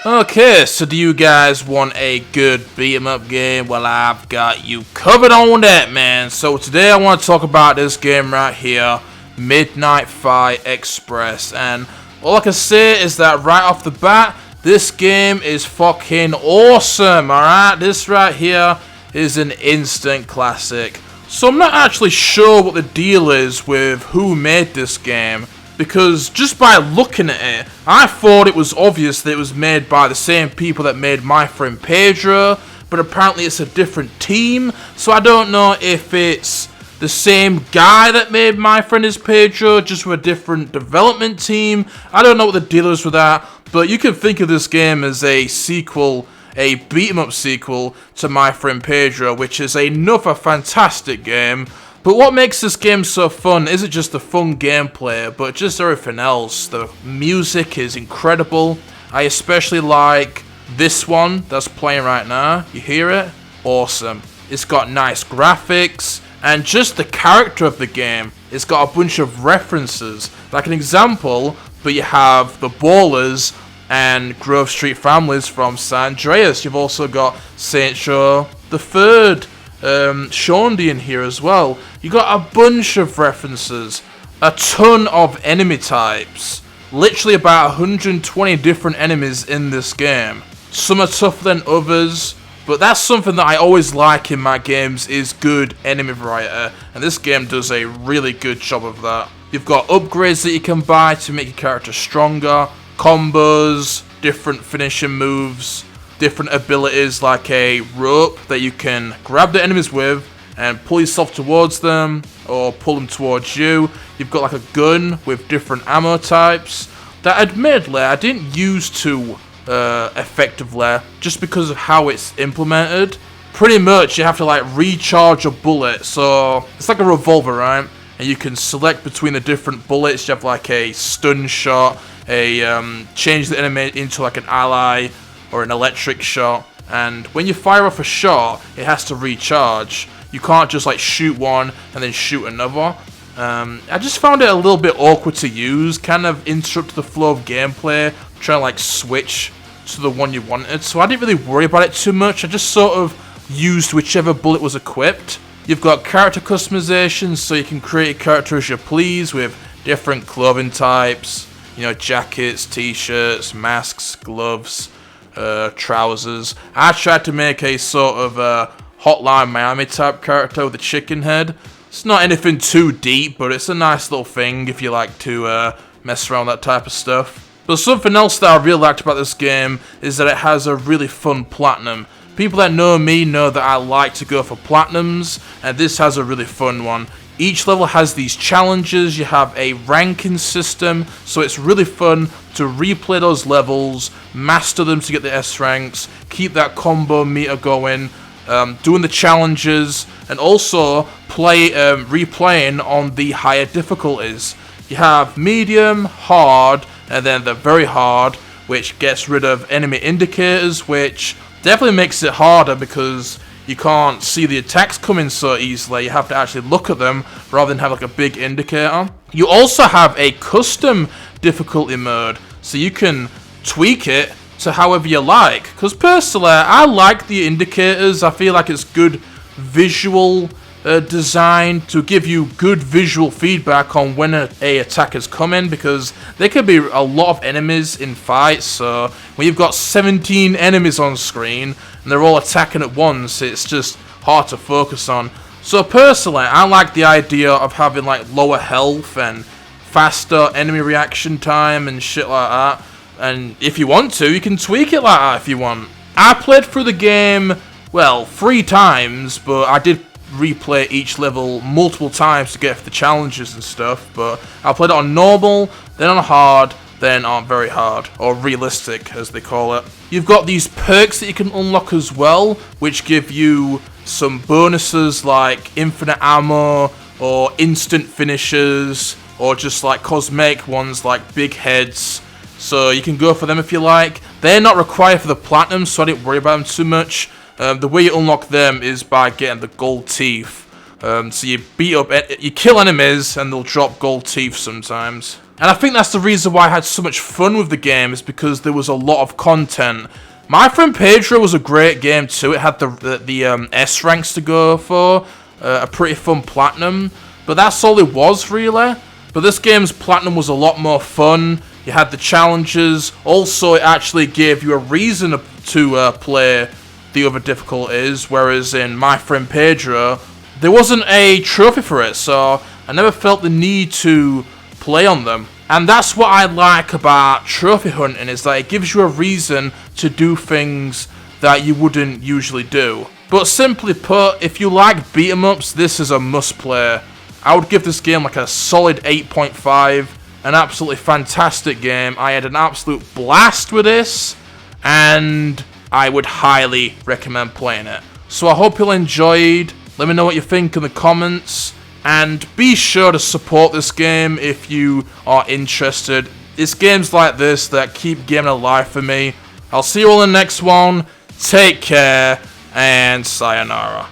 Okay, so do you guys want a good beat 'em up game? Well, I've got you covered on that, man. So today I want to talk about this game right here, Midnight Fight Express. And all I can say is that right off the bat, this game is fucking awesome, alright? This right here is an instant classic. So I'm not actually sure what the deal is with who made this game, because just by looking at it, I thought it was obvious that it was made by the same people that made My Friend Pedro, but apparently it's a different team, so I don't know if it's the same guy that made My Friend is Pedro, just with a different development team. I don't know what the deal is with that, but you can think of this game as a sequel, a beat-em-up sequel to My Friend Pedro, which is another fantastic game. But what makes this game so fun isn't just the fun gameplay, but just everything else. The music is incredible. I especially like this one that's playing right now. You hear it? Awesome. It's got nice graphics, and just the character of the game. It's got a bunch of references. Like an example, but you have the Ballers and Grove Street families from San Andreas. You've also got Saints Row the Third, Shaundy in here as well. You got a bunch of references, a ton of enemy types, literally about 120 different enemies in this game. Some are tougher than others, but that's something that I always like in my games, is good enemy variety, and this game does a really good job of that. You've got upgrades that you can buy to make your character stronger, combos, different finishing moves, different abilities like a rope that you can grab the enemies with and pull yourself towards them or pull them towards you. You've got like a gun with different ammo types that admittedly I didn't use too effectively just because of how it's implemented. Pretty much you have to like recharge a bullet, so it's like a revolver, right? And you can select between the different bullets. You have like a stun shot, a change the enemy into like an ally, or an electric shot, and when you fire off a shot, it has to recharge. You can't just like shoot one and then shoot another. I just found it a little bit awkward to use, kind of interrupt the flow of gameplay, trying to like switch to the one you wanted, so I didn't really worry about it too much. I just sort of used whichever bullet was equipped. You've got character customization, so you can create a character as you please with different clothing types, you know, jackets, t-shirts, masks, gloves, trousers. I tried to make a sort of Hotline Miami type character with a chicken head. It's not anything too deep, but it's a nice little thing if you like to mess around with that type of stuff. But something else that I really liked about this game is that it has a really fun platinum. People that know me know that I like to go for platinums, and this has a really fun one. Each level has these challenges. You have a ranking system, so it's really fun to replay those levels, master them to get the S ranks, keep that combo meter going, doing the challenges, and also replaying on the higher difficulties. You have medium, hard, and then the very hard, which gets rid of enemy indicators, which definitely makes it harder because you can't see the attacks coming so easily. You have to actually look at them rather than have like a big indicator. You also have a custom difficulty mode, so you can tweak it to however you like. Because personally, I like the indicators. I feel like it's good visual design to give you good visual feedback on when a attack is coming, because there could be a lot of enemies in fights. So when you've got 17 enemies on screen and they're all attacking at once, it's just hard to focus on. So personally, I like the idea of having like lower health and faster enemy reaction time and shit like that. And if you want to, you can tweak it like that if you want. I played through the game, well, 3 times, but I did replay each level multiple times to get the challenges and stuff. But I played it on normal, then on hard, then on very hard, or realistic as they call it. You've got these perks that you can unlock as well, which give you some bonuses like infinite ammo, or instant finishes, or just like cosmetic ones like big heads. So you can go for them if you like. They're not required for the platinum, so I didn't worry about them too much. The way you unlock them is by getting the gold teeth. So you kill enemies and they'll drop gold teeth sometimes. And I think that's the reason why I had so much fun with the game, is because there was a lot of content. My Friend Pedro was a great game too. It had the S ranks to go for, a pretty fun platinum, but that's all it was really. But this game's platinum was a lot more fun. You had the challenges. Also, it actually gave you a reason to play the other difficulties, whereas in My Friend Pedro, there wasn't a trophy for it, so I never felt the need to play on them. And that's what I like about trophy hunting, is that it gives you a reason to do things that you wouldn't usually do. But simply put, if you like beat 'em ups, this is a must play. I would give this game like a solid 8.5. An absolutely fantastic game. I had an absolute blast with this, and I would highly recommend playing it. So I hope you enjoyed. Let me know what you think in the comments, and be sure to support this game if you are interested. It's games like this that keep gaming alive for me. I'll see you all in the next one. Take care, and sayonara.